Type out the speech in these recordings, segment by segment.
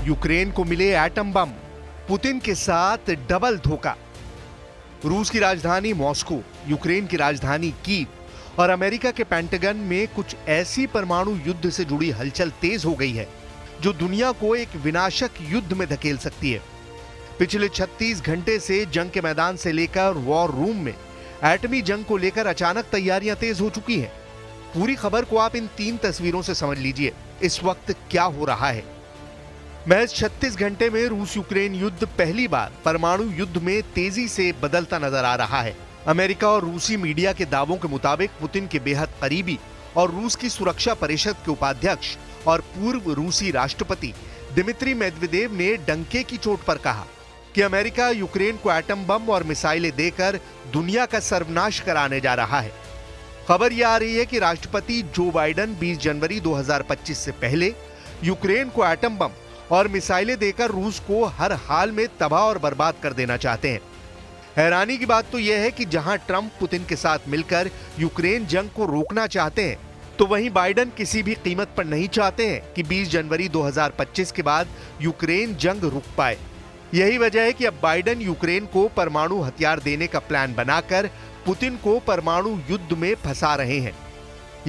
Ukraine को मिले atom bomb, Putin के साथ डबल धोखा। रूस की राजधानी मॉस्को, यूक्रेन की राजधानी कीव और अमेरिका के पेंटागन में कुछ ऐसी परमाणु युद्ध से जुड़ी हलचल तेज हो गई है जो दुनिया को एक विनाशक युद्ध में धकेल सकती है। पिछले 36 घंटे से जंग के मैदान से लेकर वॉर रूम में एटमी जंग को लेकर अचानक तैयारियां तेज हो चुकी हैं। पूरी खबर को आप इन 3 तस्वीरों से समझ लीजिए इस वक्त क्या हो रहा है। महज 36 घंटे में रूस यूक्रेन युद्ध पहली बार परमाणु युद्ध में तेजी से बदलता नजर आ रहा है। अमेरिका और रूसी मीडिया के दावों के मुताबिक पुतिन के बेहद करीबी और रूस की सुरक्षा परिषद के उपाध्यक्ष और पूर्व रूसी राष्ट्रपति दिमित्री मेदवेदेव ने डंके की चोट पर कहा कि अमेरिका यूक्रेन को एटम बम और मिसाइलें देकर दुनिया का सर्वनाश कराने जा रहा है। खबर यह आ रही है कि राष्ट्रपति जो बाइडेन 20 जनवरी 2025 से पहले यूक्रेन को एटम बम और मिसाइलें देकर रूस को हर हाल में तबाह और बर्बाद कर देना चाहते हैं। हैरानी की बात तो यह है कि जहां ट्रंप पुतिन के साथ मिलकर यूक्रेन जंग को रोकना चाहते हैं, तो वहीं बाइडेन किसी भी कीमत पर नहीं चाहते हैं कि 20 जनवरी 2025 के बाद यूक्रेन जंग रुक पाए। यही वजह है कि अब बाइडेन यूक्रेन को परमाणु हथियार देने का प्लान बनाकर पुतिन को परमाणु युद्ध में फंसा रहे हैं।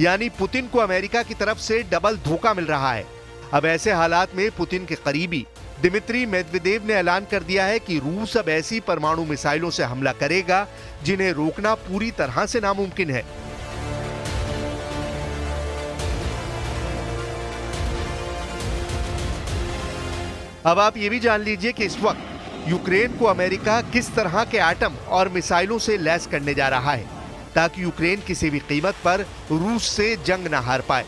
यानी पुतिन को अमेरिका की तरफ से डबल धोखा मिल रहा है। अब ऐसे हालात में पुतिन के करीबी दिमित्री मेदवेदेव ने ऐलान कर दिया है कि रूस अब ऐसी परमाणु मिसाइलों से हमला करेगा जिन्हें रोकना पूरी तरह से नामुमकिन है। अब आप ये भी जान लीजिए कि इस वक्त यूक्रेन को अमेरिका किस तरह के एटम और मिसाइलों से लैस करने जा रहा है ताकि यूक्रेन किसी भी कीमत पर रूस से जंग न हार पाए।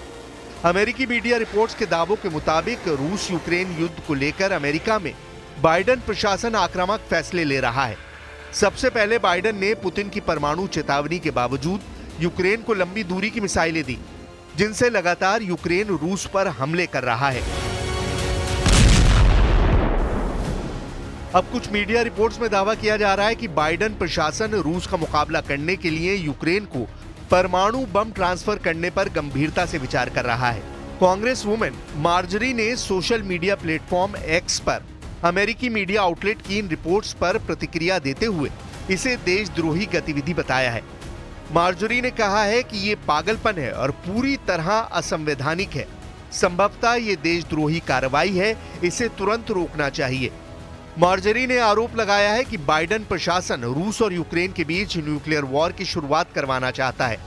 अमेरिकी मीडिया रिपोर्ट्स के दावों के मुताबिक रूस यूक्रेन युद्ध को लेकर अमेरिका में बाइडेन प्रशासन आक्रामक फैसले ले रहा है। सबसे पहले बाइडेन ने पुतिन की परमाणु चेतावनी के बावजूद यूक्रेन को लंबी दूरी की मिसाइलें दी, जिनसे लगातार यूक्रेन रूस पर हमले कर रहा है। अब कुछ मीडिया रिपोर्ट्स में दावा किया जा रहा है कि बाइडेन प्रशासन रूस का मुकाबला करने के लिए यूक्रेन को परमाणु बम ट्रांसफर करने पर गंभीरता से विचार कर रहा है। कांग्रेस वुमेन मार्जरी ने सोशल मीडिया प्लेटफॉर्म एक्स पर अमेरिकी मीडिया आउटलेट की इन रिपोर्ट्स पर प्रतिक्रिया देते हुए इसे देशद्रोही गतिविधि बताया है। मार्जरी ने कहा है कि ये पागलपन है और पूरी तरह असंवैधानिक है। संभवतः ये देशद्रोही कार्रवाई है, इसे तुरंत रोकना चाहिए। मार्जरी ने आरोप लगाया है कि बाइडेन प्रशासन रूस और यूक्रेन के बीच न्यूक्लियर वॉर की शुरुआत करवाना चाहता है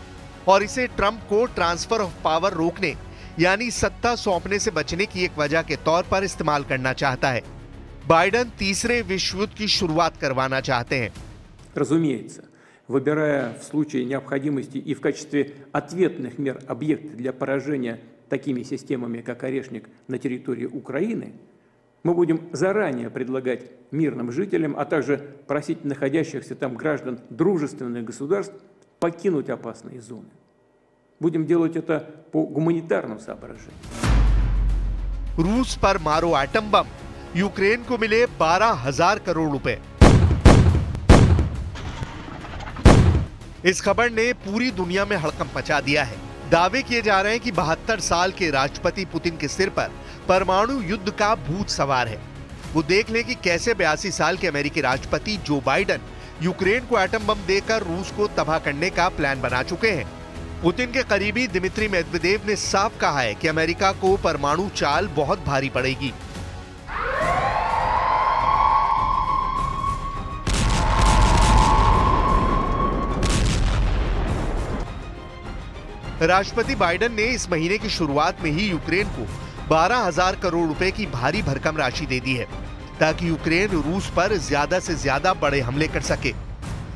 और इसे ट्रंप को ट्रांसफर ऑफ पावर रोकने यानी सत्ता सौंपने से बचने की एक वजह के तौर पर इस्तेमाल करना चाहता है। बाइडेन तीसरे विश्व युद्ध की शुरुआत करवाना चाहते हैं। Разумеется, выбирая в случае необходимости и в качестве ответных мер объекты для поражения такими системами, как Орешник, на территории Украины, мы будем заранее предлагать мирным жителям, а также просить находящихся там граждан дружественных государств покинуть опасные зоны. Будем делать это по гуманитарным соображениям. रूस पर मारो एटम बम, यूक्रेन को मिले 12,000 करोड़ रुपए। इस खबर ने पूरी दुनिया में हड़कंप मचा दिया है। दावे किए जा रहे हैं कि 72 साल के राष्ट्रपति पुतिन के सिर पर परमाणु युद्ध का भूत सवार है। वो देख लें कि कैसे 82 साल के अमेरिकी राष्ट्रपति जो बाइडेन यूक्रेन को एटम बम देकर रूस को तबाह करने का प्लान बना चुके हैं। पुतिन के करीबी दिमित्री मेदवेदेव ने साफ कहा है कि अमेरिका को परमाणु चाल बहुत भारी पड़ेगी। राष्ट्रपति बाइडेन ने इस महीने की शुरुआत में ही यूक्रेन को 12,000 करोड़ रुपए की भारी भरकम राशि दे दी है ताकि यूक्रेन रूस पर ज्यादा से ज्यादा बड़े हमले कर सके।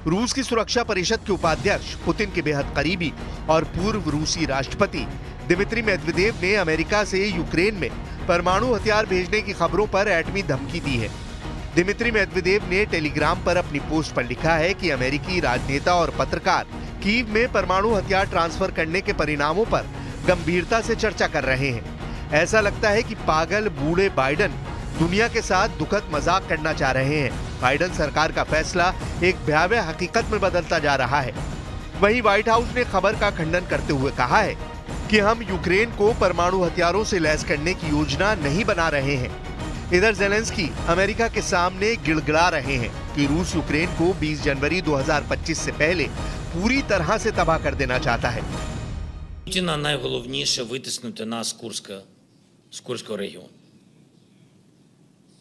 रूस की सुरक्षा परिषद के उपाध्यक्ष, पुतिन के बेहद करीबी और पूर्व रूसी राष्ट्रपति दिमित्री मेदवेदेव ने अमेरिका से यूक्रेन में परमाणु हथियार भेजने की खबरों पर एटमी धमकी दी है। दिमित्री मेदवेदेव ने टेलीग्राम पर अपनी पोस्ट पर लिखा है कि अमेरिकी राजनेता और पत्रकार कीव में परमाणु हथियार ट्रांसफर करने के परिणामों पर गंभीरता से चर्चा कर रहे हैं। ऐसा लगता है कि पागल बूढ़े बाइडेन दुनिया के साथ दुखद मजाक करना चाह रहे हैं। बाइडेन सरकार का फैसला एक भयावह हकीकत में बदलता जा रहा है। वहीं व्हाइट हाउस ने खबर का खंडन करते हुए कहा है कि हम यूक्रेन को परमाणु हथियारों से लैस करने की योजना नहीं बना रहे हैं। इधर ज़ेलेंस्की अमेरिका के सामने गिड़गिड़ा रहे हैं कि रूस यूक्रेन को 20 जनवरी 2025 से पहले पूरी तरह से तबाह कर देना चाहता है। Путіна найголовніше витиснути нас з Курського регіону.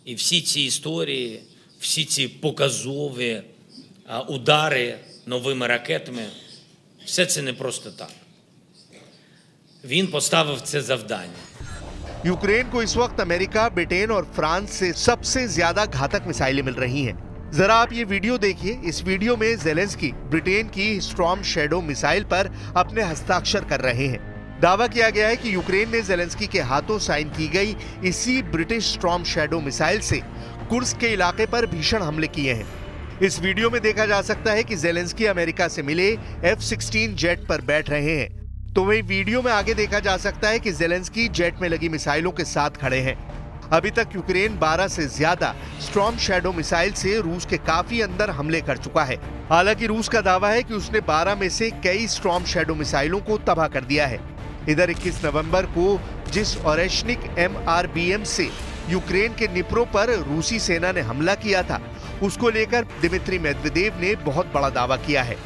І всі ці історії, всі ці показові удари новими ракетами, все це не просто так. Він поставив це завдання. यूक्रेन को इस वक्त अमेरिका, ब्रिटेन और फ्रांस से सबसे ज्यादा घातक मिसाइलें मिल रही हैं। जरा आप ये वीडियो देखिए। इस वीडियो में ज़ेलेंस्की ब्रिटेन की स्टॉर्म शैडो मिसाइल पर अपने हस्ताक्षर कर रहे हैं। दावा किया गया है कि यूक्रेन ने ज़ेलेंस्की के हाथों साइन की गई इसी ब्रिटिश स्टॉर्म शैडो मिसाइल से कुर्स्क के इलाके पर भीषण हमले किए हैं। इस वीडियो में देखा जा सकता है कि ज़ेलेंस्की अमेरिका से मिले F-16 जेट पर बैठ रहे हैं, तो वही वीडियो में आगे देखा जा सकता है कि ज़ेलेंस्की जेट में लगी मिसाइलों के साथ खड़े हैं। अभी तक यूक्रेन 12 से ज्यादा स्टॉर्म शैडो मिसाइल से रूस के काफी अंदर हमले कर चुका है। हालांकि रूस का दावा है कि उसने 12 में से कई स्टॉर्म शैडो मिसाइलों को तबाह कर दिया है। इधर 21 नवंबर को जिस ओरेशनिक MRBM से यूक्रेन के निप्रो पर रूसी सेना ने हमला किया था, उसको लेकर दिमित्री मेदवेदेव ने बहुत बड़ा दावा किया है।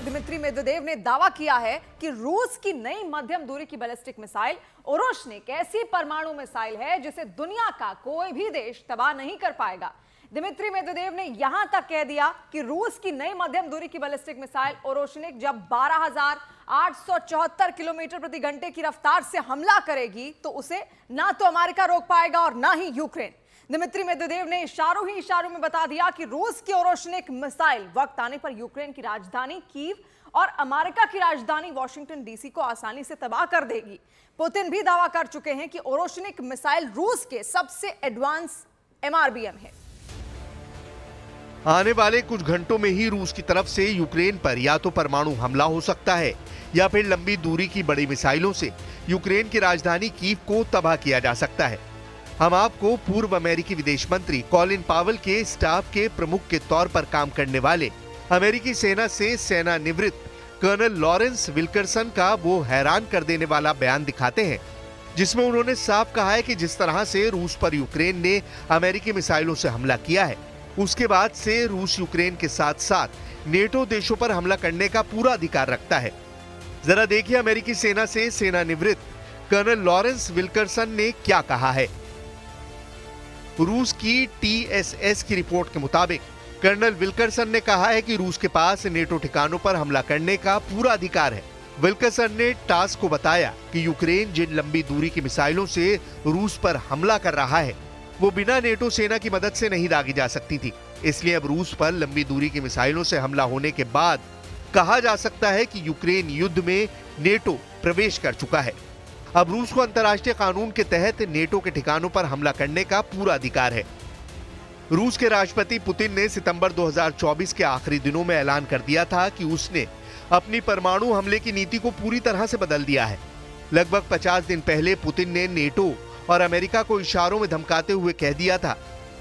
दिमित्री मेदवेदेव ने दावा किया है कि रूस की नई मध्यम दूरी की बैलिस्टिक मिसाइल ओरोशनिक ऐसी परमाणु मिसाइल है जिसे दुनिया का कोई भी देश तबाह नहीं कर पाएगा। दिमित्री मेदवेदेव ने यहां तक कह दिया कि रूस की नई मध्यम दूरी की बैलिस्टिक मिसाइल ओरोशनिक जब 12,874 किलोमीटर प्रति घंटे की रफ्तार से हमला करेगी तो उसे ना तो अमेरिका रोक पाएगा और ना ही यूक्रेन। दिमित्री मेदवेदेव ने इशारों ही इशारों में बता दिया कि रूस की ओरोशनिक मिसाइल वक्त आने पर यूक्रेन की राजधानी कीव और अमेरिका की राजधानी वॉशिंगटन डीसी को आसानी से तबाह कर देगी। पुतिन भी दावा कर चुके हैं कि ओरोशनिक मिसाइल रूस के सबसे एडवांस MRBM है। आने वाले कुछ घंटों में ही रूस की तरफ से यूक्रेन पर या तो परमाणु हमला हो सकता है या फिर लंबी दूरी की बड़ी मिसाइलों से यूक्रेन की राजधानी कीव को तबाह किया जा सकता है। हम आपको पूर्व अमेरिकी विदेश मंत्री कॉलिन पावेल के स्टाफ के प्रमुख के तौर पर काम करने वाले अमेरिकी सेना से सेनानिवृत्त कर्नल लॉरेंस विल्करसन का वो हैरान कर देने वाला बयान दिखाते हैं, जिसमें उन्होंने साफ कहा है कि जिस तरह से रूस पर यूक्रेन ने अमेरिकी मिसाइलों से हमला किया है, उसके बाद से रूस यूक्रेन के साथ साथ नेटो देशों पर हमला करने का पूरा अधिकार रखता है। जरा देखिए अमेरिकी सेना से सेनानिवृत्त कर्नल लॉरेंस विल्करसन ने क्या कहा है। रूस की TSS की रिपोर्ट के मुताबिक कर्नल विल्करसन ने कहा है कि रूस के पास नेटो ठिकानों पर हमला करने का पूरा अधिकार है। विल्करसन ने टास्क को बताया कि यूक्रेन जिन लंबी दूरी की मिसाइलों से रूस पर हमला कर रहा है, वो बिना नेटो सेना की मदद से नहीं दागी जा सकती थी। इसलिए अब रूस पर लंबी दूरी की मिसाइलों से हमला होने के बाद कहा जा सकता है कि यूक्रेन युद्ध में नेटो प्रवेश कर चुका है। अब रूस को अंतर्राष्ट्रीय कानून के तहत नेटो के ठिकानों पर हमला करने का पूरा अधिकार है। रूस के राष्ट्रपति पुतिन ने सितंबर 2024 के आखिरी दिनों में ऐलान कर दिया था कि उसने अपनी परमाणु हमले की नीति को पूरी तरह से बदल दिया है। लगभग 50 दिन पहले पुतिन ने नेटो और अमेरिका को इशारों में धमकाते हुए कह दिया था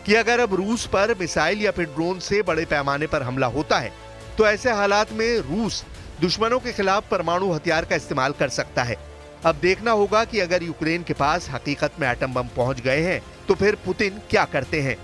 कि अगर अब रूस पर मिसाइल या फिर ड्रोन से बड़े पैमाने पर हमला होता है तो ऐसे हालात में रूस दुश्मनों के खिलाफ परमाणु हथियार का इस्तेमाल कर सकता है। अब देखना होगा कि अगर यूक्रेन के पास हकीकत में एटम बम पहुंच गए हैं तो फिर पुतिन क्या करते हैं।